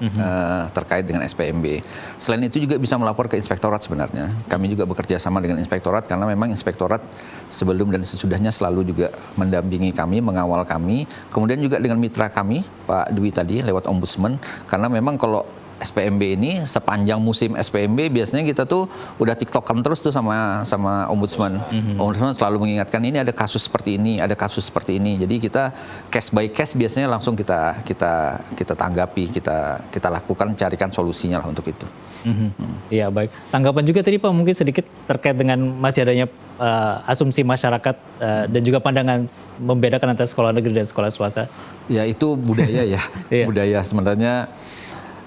Speaker 2: terkait dengan SPMB. Selain itu juga bisa melapor ke inspektorat sebenarnya. Kami juga bekerja sama dengan inspektorat karena memang inspektorat sebelum dan sesudahnya selalu juga mendampingi kami, mengawal kami. Kemudian juga dengan mitra kami, Pak Dwi tadi lewat Ombudsman, karena memang kalau SPMB ini sepanjang musim SPMB biasanya kita tuh udah tiktokan terus tuh sama Ombudsman. Ombudsman selalu mengingatkan ini ada kasus seperti ini, ada kasus seperti ini. Jadi kita case by case biasanya langsung kita tanggapi, kita lakukan, carikan solusinya lah untuk itu.
Speaker 1: Iya baik. Tanggapan juga tadi Pak mungkin sedikit terkait dengan masih adanya asumsi masyarakat dan juga pandangan membedakan antara sekolah negeri dan sekolah swasta.
Speaker 2: Ya itu budaya ya, budaya sebenarnya.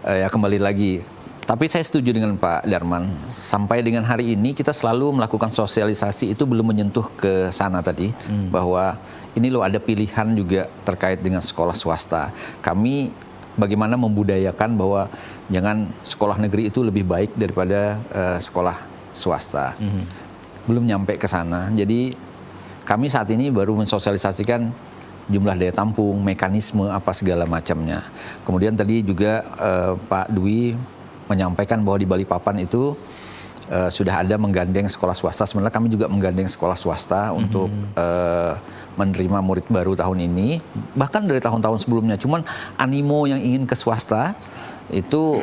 Speaker 2: Ya kembali lagi, tapi saya setuju dengan Pak Darman. Sampai dengan hari ini kita selalu melakukan sosialisasi, itu belum menyentuh ke sana tadi, bahwa ini loh ada pilihan juga terkait dengan sekolah swasta. Kami bagaimana membudayakan bahwa jangan sekolah negeri itu lebih baik daripada sekolah swasta. Belum nyampe ke sana. Jadi kami saat ini baru mensosialisasikan jumlah daya tampung, mekanisme apa segala macamnya. Kemudian tadi juga Pak Dwi menyampaikan bahwa di Balikpapan itu sudah ada menggandeng sekolah swasta. Sebenarnya kami juga menggandeng sekolah swasta untuk menerima murid baru tahun ini. Bahkan dari tahun-tahun sebelumnya. Cuman animo yang ingin ke swasta itu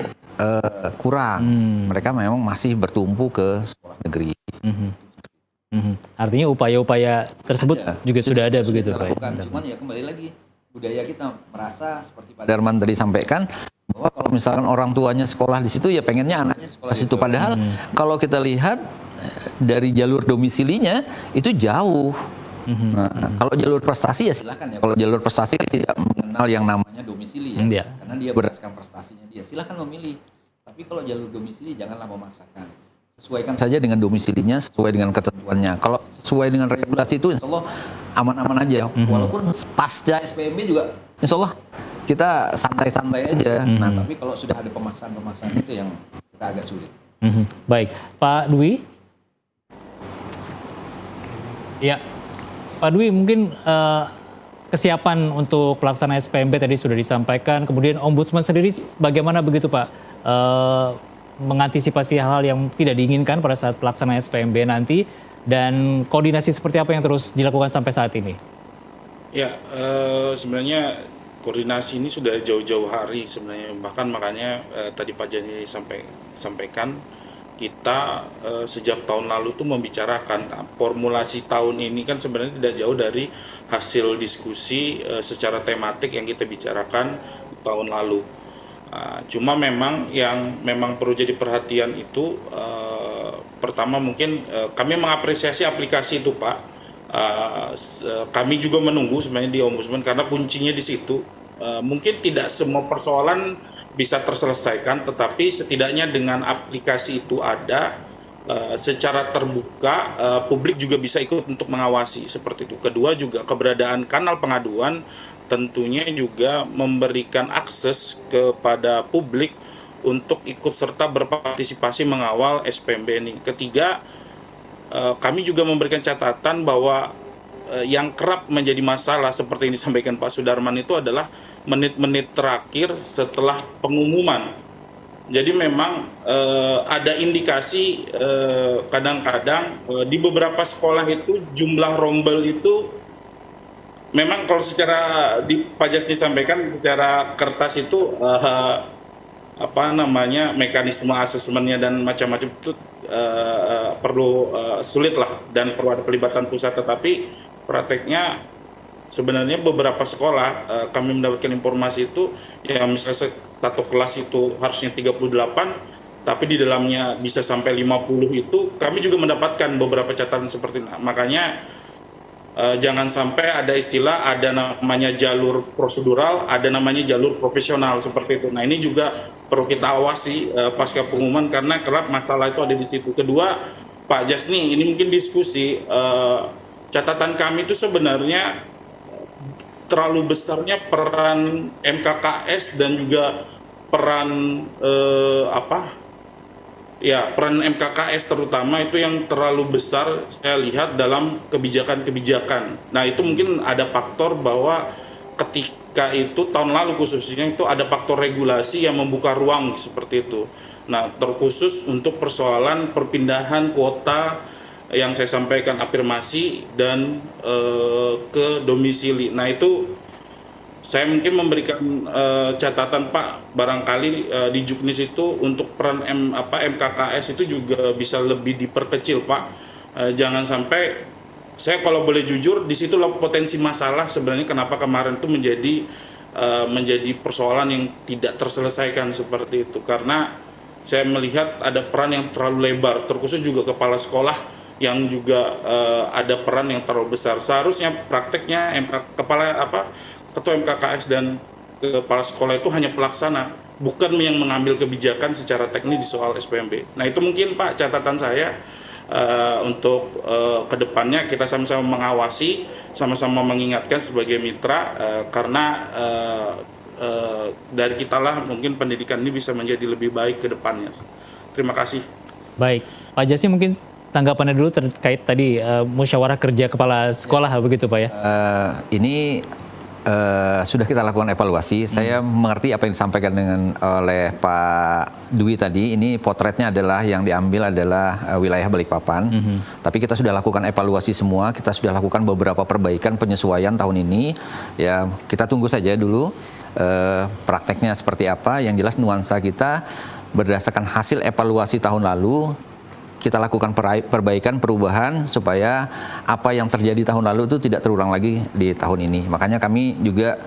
Speaker 2: kurang. Mereka memang masih bertumpu ke sekolah negeri.
Speaker 1: Artinya upaya-upaya tersebut juga sudah ada begitu Pak.
Speaker 2: Cuman ya kembali lagi budaya kita merasa seperti Pak Darman tadi sampaikan bahwa kalau misalkan orang tuanya sekolah di situ ya pengennya anaknya sekolah situ. Padahal kalau kita lihat dari jalur domisilinya itu jauh. Nah, kalau jalur prestasi ya silakan ya. Kalau jalur prestasi tidak mengenal yang namanya domisili ya. Karena dia berdasarkan prestasinya dia. Silakan memilih. Tapi kalau jalur domisili janganlah memaksakan. Sesuaikan saja dengan domisilinya, sesuai dengan ketentuannya. Kalau sesuai dengan regulasi itu insya Allah aman-aman aja. Walaupun pasca SPMB juga insya Allah kita santai-santai aja. Nah tapi kalau sudah ada pemaksaan-pemaksaan itu yang kita agak sulit.
Speaker 1: Baik, Pak Dwi. Ya, Pak Dwi mungkin kesiapan untuk pelaksanaan SPMB tadi sudah disampaikan. Kemudian Ombudsman sendiri bagaimana begitu Pak? Mengantisipasi hal-hal yang tidak diinginkan pada saat pelaksanaan SPMB nanti, dan koordinasi seperti apa yang terus dilakukan sampai saat ini?
Speaker 4: Ya, sebenarnya koordinasi ini sudah jauh-jauh hari sebenarnya. Bahkan makanya tadi Pak Jani sampaikan kita sejak tahun lalu tuh membicarakan formulasi tahun ini kan sebenarnya tidak jauh dari hasil diskusi secara tematik yang kita bicarakan tahun lalu. Cuma memang yang memang perlu jadi perhatian itu pertama mungkin kami mengapresiasi aplikasi itu Pak. Kami juga menunggu sebenarnya di Ombudsman karena kuncinya di situ. Mungkin tidak semua persoalan bisa terselesaikan, tetapi setidaknya dengan aplikasi itu ada secara terbuka, publik juga bisa ikut untuk mengawasi seperti itu. Kedua juga keberadaan kanal pengaduan tentunya juga memberikan akses kepada publik untuk ikut serta berpartisipasi mengawal SPMB ini. Ketiga, kami juga memberikan catatan bahwa yang kerap menjadi masalah seperti yang disampaikan Pak Sudarman itu adalah menit-menit terakhir setelah pengumuman. Jadi memang ada indikasi kadang-kadang di beberapa sekolah itu jumlah rombel itu memang kalau secara Pak Jas disampaikan secara kertas itu mekanisme asesmennya dan macam-macam itu perlu sulit lah dan perlu ada pelibatan pusat, tetapi prakteknya sebenarnya beberapa sekolah kami mendapatkan informasi itu yang misalnya satu kelas itu harusnya 38 tapi di dalamnya bisa sampai 50 itu kami juga mendapatkan beberapa catatan seperti itu. Makanya jangan sampai ada istilah ada namanya jalur prosedural, ada namanya jalur profesional seperti itu. Nah, ini juga perlu kita awasi pasca pengumuman karena kerap masalah itu ada di situ. Kedua, Pak Jasni, ini mungkin diskusi catatan kami itu sebenarnya terlalu besarnya peran MKKS dan juga peran peran MKKS terutama itu yang terlalu besar saya lihat dalam kebijakan-kebijakan. Nah, itu mungkin ada faktor bahwa ketika itu tahun lalu khususnya itu ada faktor regulasi yang membuka ruang seperti itu. Nah, terkhusus untuk persoalan perpindahan kuota yang saya sampaikan afirmasi dan ke domisili. Nah, itu saya mungkin memberikan catatan Pak, barangkali di Juknis itu untuk peran MKKS itu juga bisa lebih diperkecil Pak. Jangan sampai, saya kalau boleh jujur, disitulah potensi masalah sebenarnya kenapa kemarin itu menjadi persoalan yang tidak terselesaikan seperti itu. Karena saya melihat ada peran yang terlalu lebar, terkhusus juga kepala sekolah yang juga ada peran yang terlalu besar. Seharusnya prakteknya Ketua MKKS dan kepala sekolah itu hanya pelaksana, bukan yang mengambil kebijakan secara teknis di soal SPMB. Nah, itu mungkin Pak catatan saya untuk kedepannya kita sama-sama mengawasi, sama-sama mengingatkan sebagai mitra karena dari kita lah mungkin pendidikan ini bisa menjadi lebih baik ke depannya. Terima kasih.
Speaker 1: Baik, Pak Jasi mungkin tanggapannya dulu terkait tadi musyawarah kerja kepala sekolah begitu Pak ya?
Speaker 2: Ini sudah kita lakukan evaluasi. Saya mengerti apa yang disampaikan oleh Pak Dwi tadi. Ini potretnya adalah yang diambil adalah wilayah Balikpapan. Tapi kita sudah lakukan evaluasi semua. Kita sudah lakukan beberapa perbaikan penyesuaian tahun ini. Ya, kita tunggu saja dulu prakteknya seperti apa. Yang jelas nuansa kita berdasarkan hasil evaluasi tahun lalu. Kita lakukan perbaikan, perubahan supaya apa yang terjadi tahun lalu itu tidak terulang lagi di tahun ini. Makanya kami juga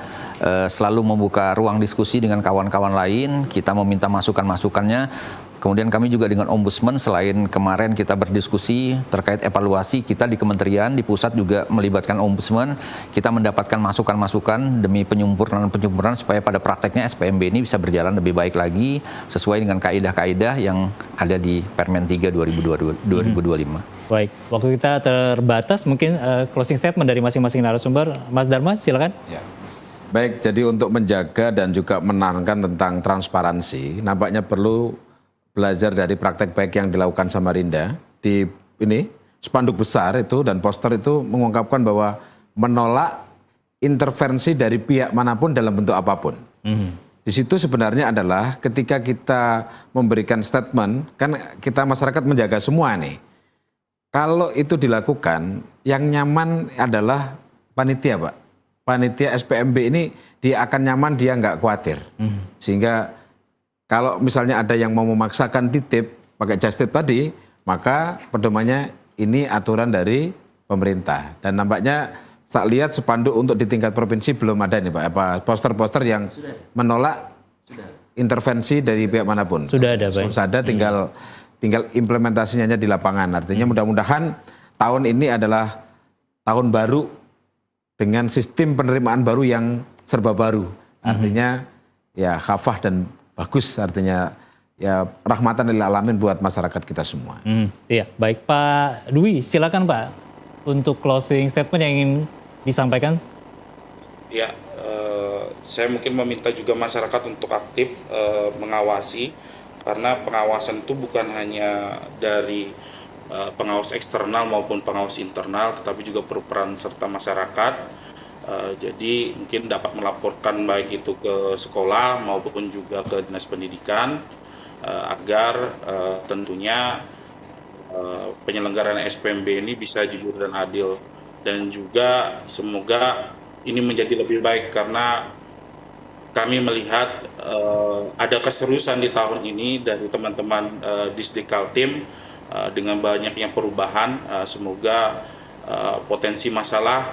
Speaker 2: selalu membuka ruang diskusi dengan kawan-kawan lain. Kita meminta masukan-masukannya. Kemudian kami juga dengan Ombudsman, selain kemarin kita berdiskusi terkait evaluasi, kita di kementerian, di pusat juga melibatkan Ombudsman. Kita mendapatkan masukan-masukan demi penyempurnaan supaya pada prakteknya SPMB ini bisa berjalan lebih baik lagi sesuai dengan kaidah-kaidah yang ada di Permen 3 2025.
Speaker 1: Baik, waktu kita terbatas, mungkin closing statement dari masing-masing narasumber. Mas Dharma, silakan.
Speaker 3: Ya. Baik, jadi untuk menjaga dan juga menekankan tentang transparansi, nampaknya perlu belajar dari praktek baik yang dilakukan Samarinda. Di ini spanduk besar itu dan poster itu mengungkapkan bahwa menolak intervensi dari pihak manapun dalam bentuk apapun. Di situ sebenarnya adalah ketika kita memberikan statement, kan kita masyarakat menjaga semua nih. kalau itu dilakukan, yang nyaman adalah panitia, Pak. Panitia SPMB ini dia akan nyaman, dia nggak khawatir. Sehingga kalau misalnya ada yang mau memaksakan titip pakai just tip tadi, maka pedomannya ini aturan dari pemerintah. Dan nampaknya saya lihat spanduk untuk di tingkat provinsi belum ada nih Pak, apa poster-poster yang menolak intervensi dari pihak manapun.
Speaker 1: Sudah ada, Pak.
Speaker 3: Sudah ada, tinggal implementasinya di lapangan. Artinya mudah-mudahan tahun ini adalah tahun baru dengan sistem penerimaan baru yang serba baru. Artinya ya khafah dan bagus, artinya ya rahmatan lil alamin buat masyarakat kita semua.
Speaker 1: Iya, baik Pak Dwi, silakan Pak untuk closing statement yang ingin disampaikan.
Speaker 4: Ya, saya mungkin meminta juga masyarakat untuk aktif mengawasi, karena pengawasan itu bukan hanya dari pengawas eksternal maupun pengawas internal, tetapi juga berperan serta masyarakat. Jadi mungkin dapat melaporkan baik itu ke sekolah maupun juga ke dinas pendidikan, agar tentunya penyelenggaraan SPMB ini bisa jujur dan adil, dan juga semoga ini menjadi lebih baik, karena kami melihat ada keseriusan di tahun ini dari teman-teman Disdik Kaltim dengan banyaknya perubahan. Semoga potensi masalah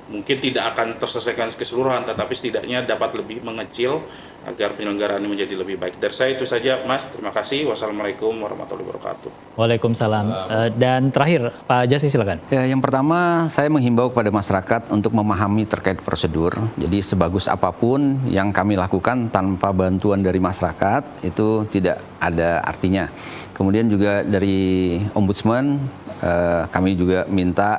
Speaker 4: mungkin tidak akan terselesaikan keseluruhan, tetapi setidaknya dapat lebih mengecil agar penyelenggaraan ini menjadi lebih baik. Dari saya itu saja, Mas. Terima kasih. Wassalamualaikum warahmatullahi wabarakatuh.
Speaker 1: Waalaikumsalam. Dan terakhir, Pak Jasni silakan.
Speaker 2: Ya, yang pertama saya menghimbau kepada masyarakat untuk memahami terkait prosedur. Jadi sebagus apapun yang kami lakukan tanpa bantuan dari masyarakat itu tidak ada artinya. Kemudian juga dari Ombudsman kami juga minta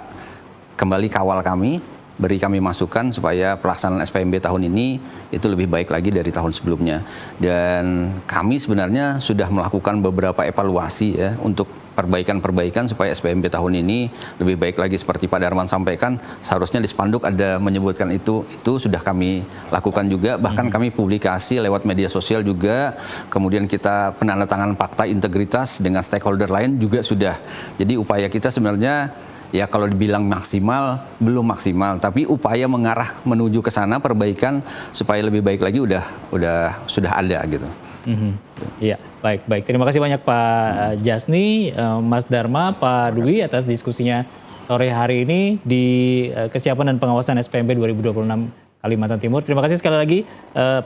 Speaker 2: kembali kawal kami, beri kami masukan supaya pelaksanaan SPMB tahun ini itu lebih baik lagi dari tahun sebelumnya. Dan kami sebenarnya sudah melakukan beberapa evaluasi ya untuk perbaikan-perbaikan supaya SPMB tahun ini lebih baik lagi. Seperti Pak Darman sampaikan, seharusnya di spanduk ada menyebutkan itu sudah kami lakukan juga. Bahkan kami publikasi lewat media sosial juga, kemudian kita penandatangan fakta integritas dengan stakeholder lain juga sudah. Jadi upaya kita sebenarnya ya kalau dibilang maksimal, belum maksimal, tapi upaya mengarah menuju ke sana perbaikan supaya lebih baik lagi sudah ada gitu.
Speaker 1: Iya, baik. Terima kasih banyak Pak Jasni, Mas Dharma, Pak Dwi atas diskusinya sore hari ini di kesiapan dan pengawasan SPMB 2026 Kalimantan Timur. Terima kasih sekali lagi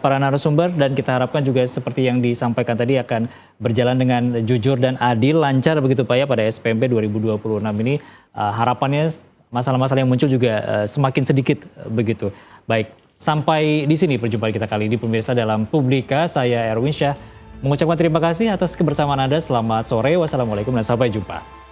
Speaker 1: para narasumber, dan kita harapkan juga seperti yang disampaikan tadi akan berjalan dengan jujur dan adil, lancar begitu Pak ya pada SPMB 2026 ini. Harapannya masalah-masalah yang muncul juga semakin sedikit begitu. Baik, sampai di sini perjumpaan kita kali ini pemirsa dalam Publika. Saya Erwin Syah mengucapkan terima kasih atas kebersamaan Anda. Selamat sore, wassalamualaikum dan sampai jumpa.